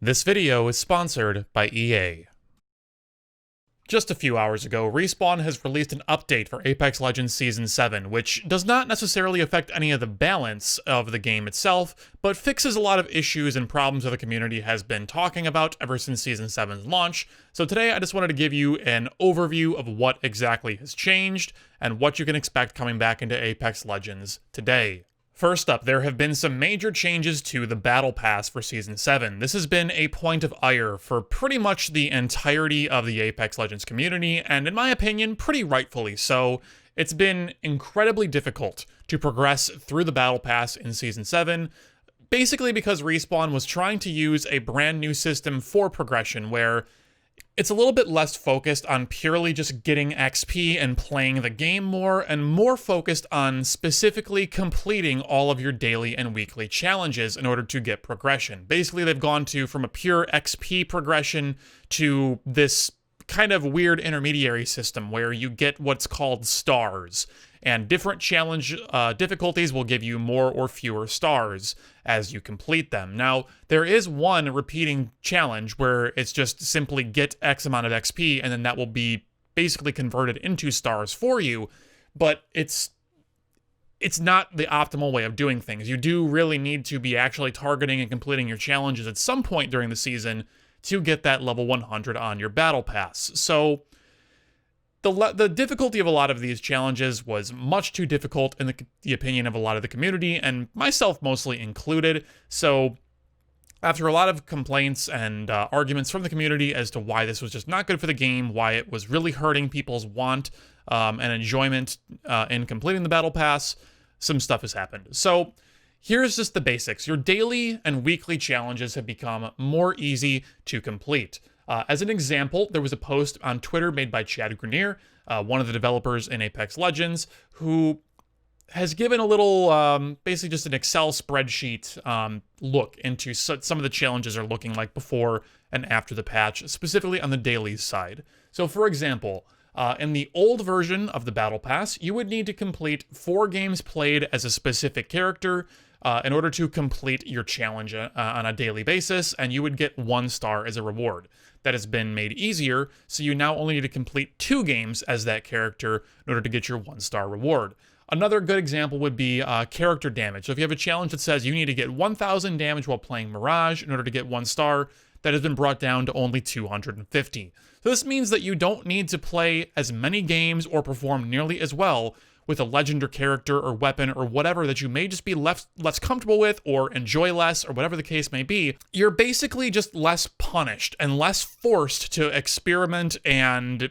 This video is sponsored by EA. Just a few hours ago, Respawn has released an update for Apex Legends Season 7, which does not necessarily affect any of the balance of the game itself, but fixes a lot of issues and problems that the community has been talking about ever since Season 7's launch. So today I just wanted to give you an overview of what exactly has changed, and what you can expect coming back into Apex Legends today. First up, there have been some major changes to the Battle Pass for Season 7. This has been a point of ire for pretty much the entirety of the Apex Legends community, and in my opinion, pretty rightfully so. It's been incredibly difficult to progress through the Battle Pass in Season 7, basically because Respawn was trying to use a brand new system for progression where it's a little bit less focused on purely just getting XP and playing the game more, and more focused on specifically completing all of your daily and weekly challenges in order to get progression. Basically, they've gone from a pure XP progression to this kind of weird intermediary system where you get what's called stars, and different challenge difficulties will give you more or fewer stars as you complete them. Now, there is one repeating challenge where it's just simply get X amount of XP, and then that will be basically converted into stars for you, but it's not the optimal way of doing things. You do really need to be actually targeting and completing your challenges at some point during the season to get that level 100 on your battle pass. So the difficulty of a lot of these challenges was much too difficult in the opinion of a lot of the community, and myself mostly included. So after a lot of complaints and arguments from the community as to why this was just not good for the game, why it was really hurting people's want and enjoyment in completing the battle pass, some stuff has happened. So here's just the basics. Your daily and weekly challenges have become more easy to complete. As an example, there was a post on Twitter made by Chad Grenier, one of the developers in Apex Legends, who has given a little, basically just an Excel spreadsheet look into some of the challenges are looking like before and after the patch, specifically on the dailies side. So for example, in the old version of the Battle Pass, you would need to complete 4 games played as a specific character in order to complete your challenge on a daily basis, and you would get 1 star as a reward. That has been made easier, so you now only need to complete 2 games as that character in order to get your 1 star reward. Another good example would be character damage. So if you have a challenge that says you need to get 1,000 damage while playing Mirage in order to get 1 star, that has been brought down to only 250. So this means that you don't need to play as many games or perform nearly as well with a legend or character or weapon or whatever that you may just be less comfortable with or enjoy less or whatever the case may be. You're basically just less punished and less forced to experiment and,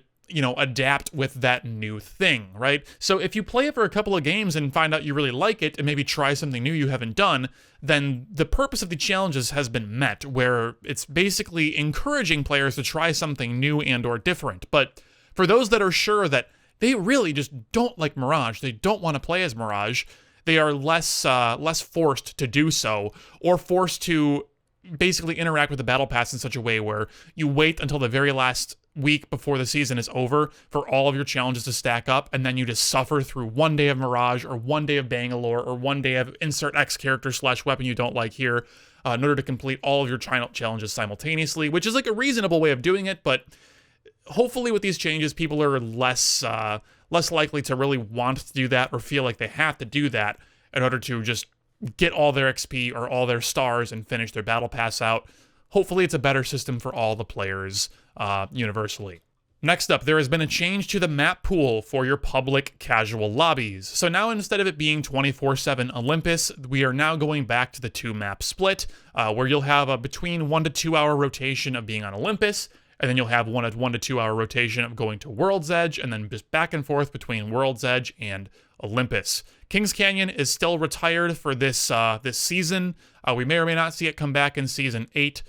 adapt with that new thing, right? So if you play it for a couple of games and find out you really like it and maybe try something new you haven't done, then the purpose of the challenges has been met, where it's basically encouraging players to try something new and or different. But for those that are sure that they really just don't like Mirage, they don't want to play as Mirage, they are less forced to do so, or forced to basically interact with the Battle Pass in such a way where you wait until the very last week before the season is over for all of your challenges to stack up, and then you just suffer through 1 day of Mirage, or 1 day of Bangalore, or 1 day of insert X character / weapon you don't like here, in order to complete all of your challenges simultaneously, which is like a reasonable way of doing it, but hopefully with these changes, people are less likely to really want to do that or feel like they have to do that in order to just get all their XP or all their stars and finish their battle pass out. Hopefully it's a better system for all the players universally. Next up, there has been a change to the map pool for your public casual lobbies. So now instead of it being 24/7 Olympus, we are now going back to the 2-map split, where you'll have a between 1 to 2 hour rotation of being on Olympus, and then you'll have 1 to 2 hour rotation of going to World's Edge, and then just back and forth between World's Edge and Olympus. Kings Canyon is still retired for this season. We may or may not see it come back in Season 8.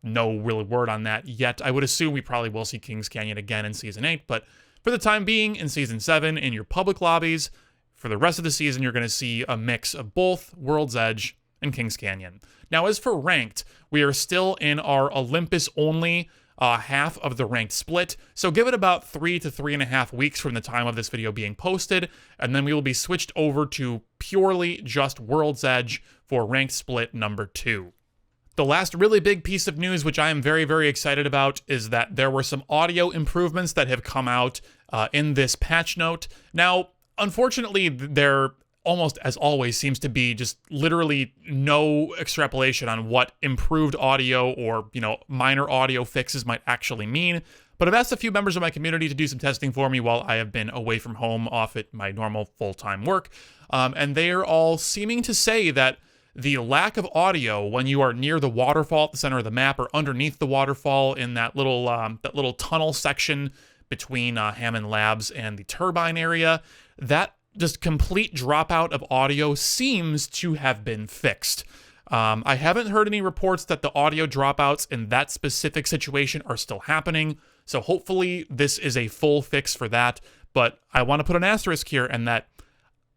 No real word on that yet. I would assume we probably will see Kings Canyon again in Season 8, but for the time being, in Season 7, in your public lobbies, for the rest of the season, you're going to see a mix of both World's Edge and Kings Canyon. Now, as for ranked, we are still in our Olympus-only half of the ranked split, so give it about 3 to 3.5 weeks from the time of this video being posted, and then we will be switched over to purely just World's Edge for ranked split number 2. The last really big piece of news, which I am very, very excited about, is that there were some audio improvements that have come out in this patch note. Now, unfortunately, there almost as always seems to be just literally no extrapolation on what improved audio or, minor audio fixes might actually mean. But I've asked a few members of my community to do some testing for me while I have been away from home off at my normal full-time work. And they are all seeming to say that the lack of audio when you are near the waterfall at the center of the map or underneath the waterfall in that little tunnel section between Hammond Labs and the turbine area, that just complete dropout of audio seems to have been fixed. I haven't heard any reports that the audio dropouts in that specific situation are still happening, so hopefully this is a full fix for that, but I want to put an asterisk here in that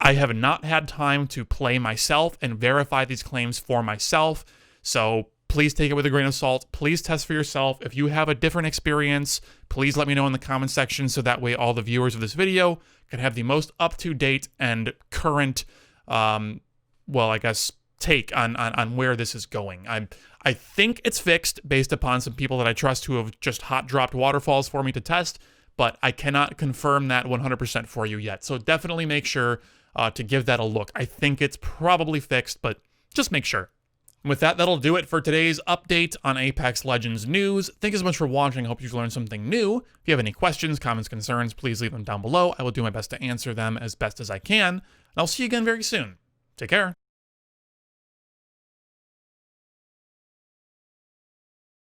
I have not had time to play myself and verify these claims for myself, so please take it with a grain of salt. Please test for yourself. If you have a different experience, please let me know in the comment section so that way all the viewers of this video can have the most up-to-date and current, take on where this is going. I think it's fixed based upon some people that I trust who have just hot-dropped waterfalls for me to test, but I cannot confirm that 100% for you yet. So definitely make sure to give that a look. I think it's probably fixed, but just make sure. With that, that'll do it for today's update on Apex Legends news. Thank you so much for watching. I hope you've learned something new. If you have any questions, comments, concerns, please leave them down below. I will do my best to answer them as best as I can. And I'll see you again very soon. Take care.